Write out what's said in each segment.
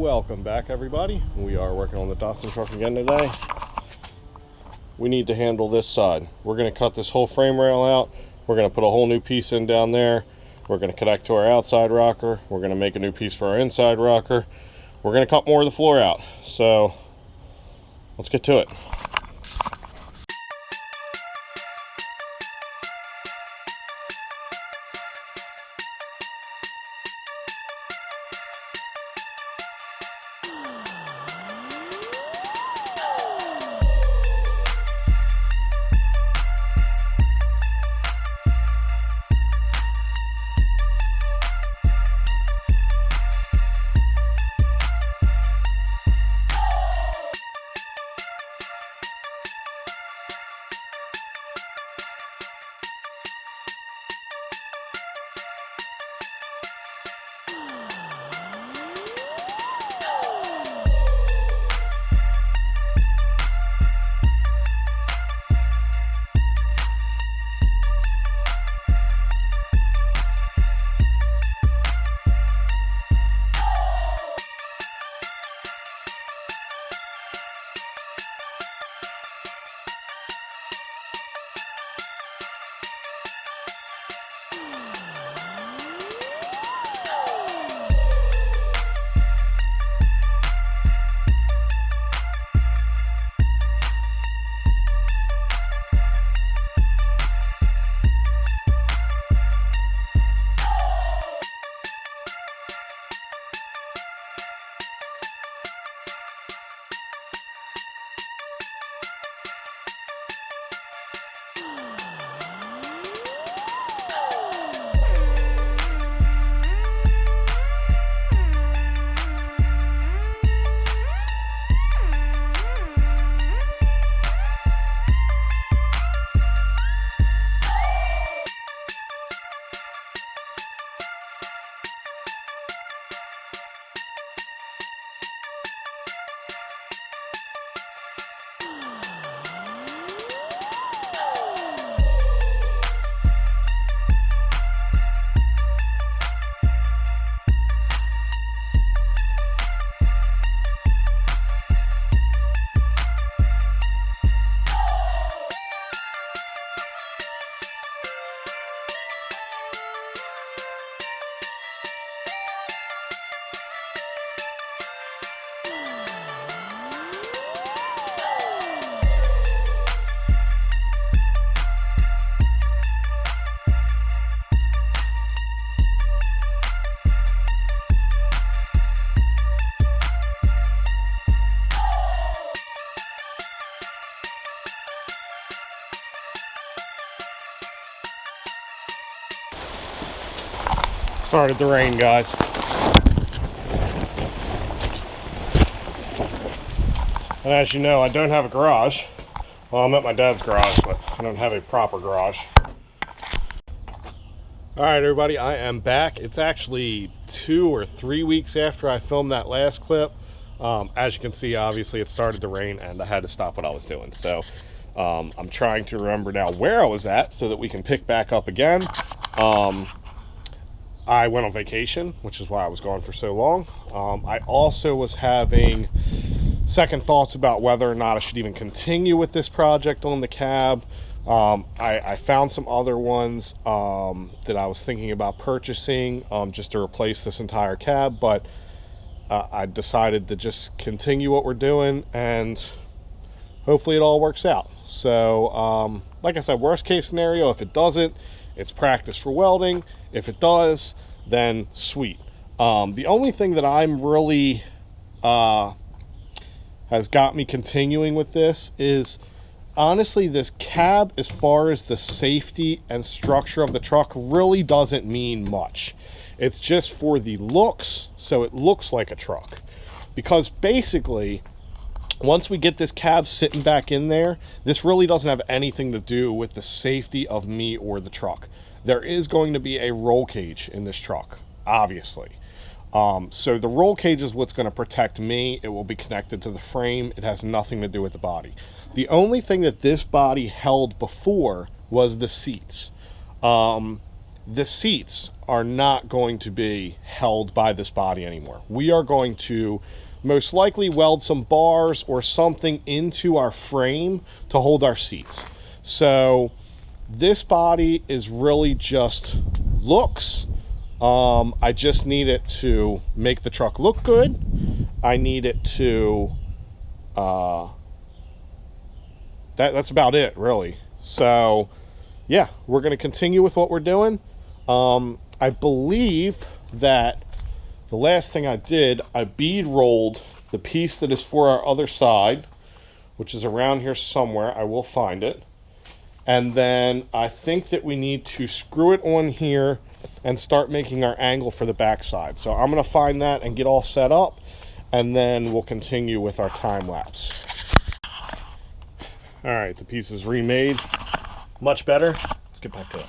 Welcome back, everybody. We are working on the Datsun truck again today. We need to handle this side. We're going to cut this whole frame rail out. We're going to put a whole new piece in down there. We're going to connect to our outside rocker. We're going to make a new piece for our inside rocker. We're going to cut more of the floor out. So let's get to it. Started to rain, guys. And as you know, I don't have a garage. Well, I'm at my dad's garage, but I don't have a proper garage. Alright, everybody, I am back. It's actually 2 or 3 weeks after I filmed that last clip. As you can see, obviously it started to rain and I had to stop what I was doing. So I'm trying to remember now where I was at so that we can pick back up again. I went on vacation, which is why I was gone for so long. I also was having second thoughts about whether or not I should even continue with this project on the cab. I found some other ones that I was thinking about purchasing just to replace this entire cab, but I decided to just continue what we're doing and hopefully it all works out. So like I said, worst case scenario, if it doesn't, it's practice for welding. If it does, then sweet. The only thing that I'm really has got me continuing with this is honestly this cab, as far as the safety and structure of the truck, really doesn't mean much. It's just for the looks, so it looks like a truck. Because basically, once we get this cab sitting back in there, this really doesn't have anything to do with the safety of me or the truck. There is going to be a roll cage in this truck, obviously. So the roll cage is what's going to protect me. It will be connected to the frame. It has nothing to do with the body. The only thing that this body held before was the seats. The seats are not going to be held by this body anymore. We are going to most likely weld some bars or something into our frame to hold our seats. So this body is really just looks. I just need it to make the truck look good. I need it to that's about it, really. So yeah, we're going to continue with what we're doing. I believe that the last thing I did, I bead rolled the piece that is for our other side, which is around here somewhere. I will find it. And then I think that we need to screw it on here and start making our angle for the back side. So I'm going to find that and get all set up, and then we'll continue with our time lapse. All right, the piece is remade. Much better. Let's get back to it.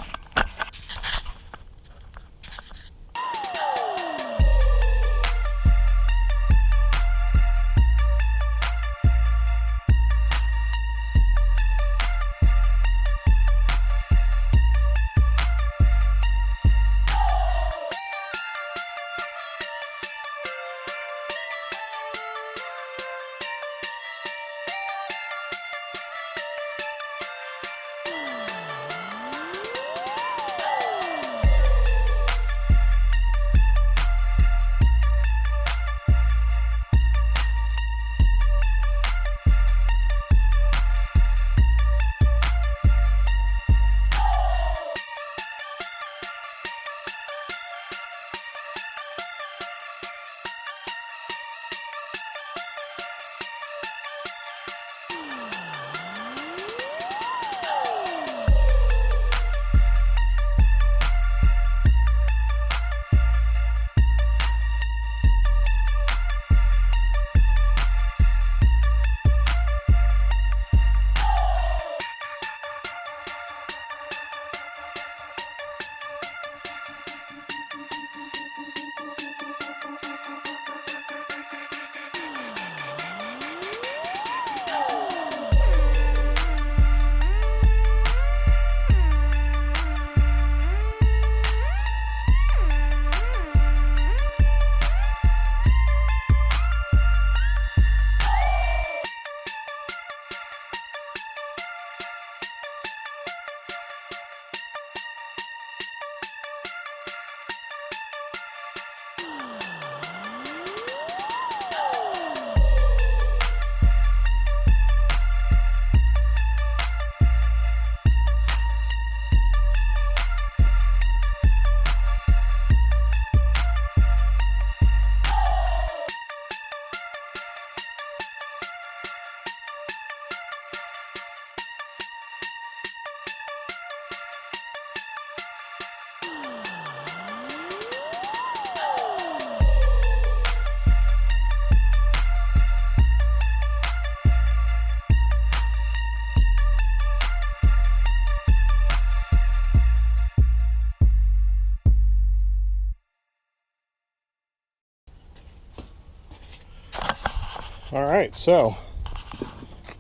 All right, so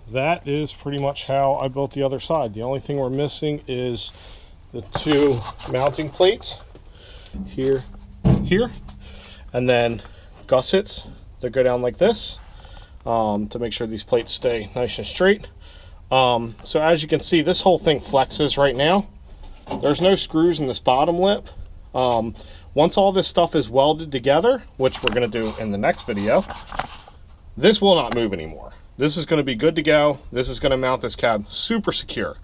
that is pretty much how I built the other side. The only thing we're missing is the two mounting plates here, and then gussets that go down like this to make sure these plates stay nice and straight. So as you can see, this whole thing flexes right now. There's no screws in this bottom lip. Once all this stuff is welded together, which we're going to do in the next video, this will not move anymore. This is going to be good to go. This is going to mount this cab super secure.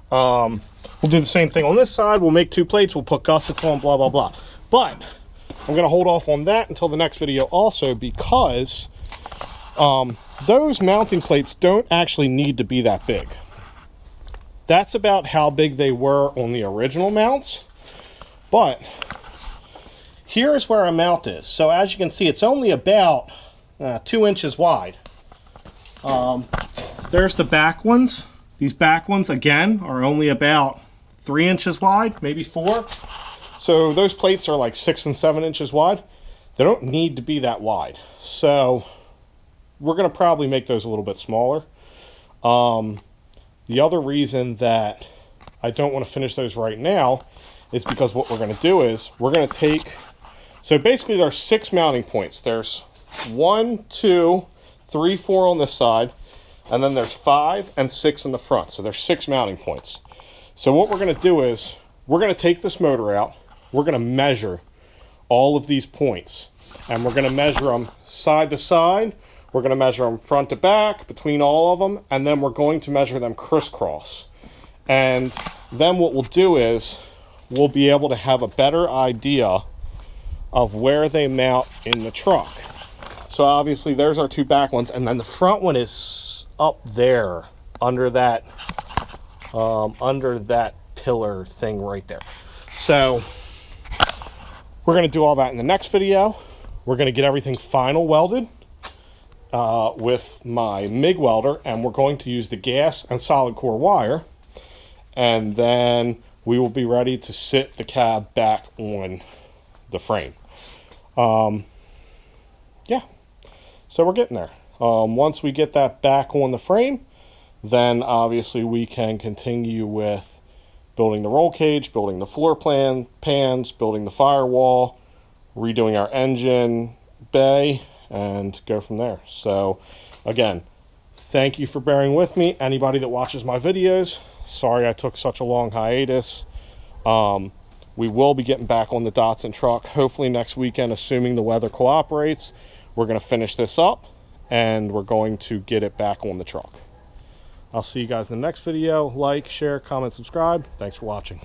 We'll do the same thing on this side. We'll make two plates. We'll put gussets on, blah, blah, blah. But I'm going to hold off on that until the next video also, because those mounting plates don't actually need to be that big. That's about how big they were on the original mounts. But here's where our mount is. So as you can see, it's only about 2 inches wide. There's the back ones. These back ones, again, are only about 3 inches wide, maybe 4. So those plates are like 6 and 7 inches wide. They don't need to be that wide. So we're going to probably make those a little bit smaller. The other reason that I don't want to finish those right now is because what we're going to do is we're going to take, so basically there's 6 mounting points. There's 1, 2, 3, 4 on this side, and then there's 5 and 6 in the front. So there's 6 mounting points. So what we're going to do is we're going to take this motor out. We're going to measure all of these points, and we're going to measure them side to side. We're going to measure them front to back between all of them, and then we're going to measure them crisscross. And then what we'll do is we'll be able to have a better idea of where they mount in the truck. So obviously there's our 2 back ones, and then the front one is up there under that pillar thing right there. So we're going to do all that in the next video. We're going to get everything final welded with my MIG welder, and we're going to use the gas and solid core wire, and then we will be ready to sit the cab back on the frame. Yeah, so we're getting there. Once we get that back on the frame, then obviously we can continue with building the roll cage, building the floor plan pans, building the firewall, redoing our engine bay, and go from there. So again, thank you for bearing with me. Anybody that watches my videos, sorry I took such a long hiatus. We will be getting back on the Datsun truck hopefully next weekend, assuming the weather cooperates. We're going to finish this up and we're going to get it back on the truck. I'll see you guys in the next video. Like, share, comment, subscribe. Thanks for watching.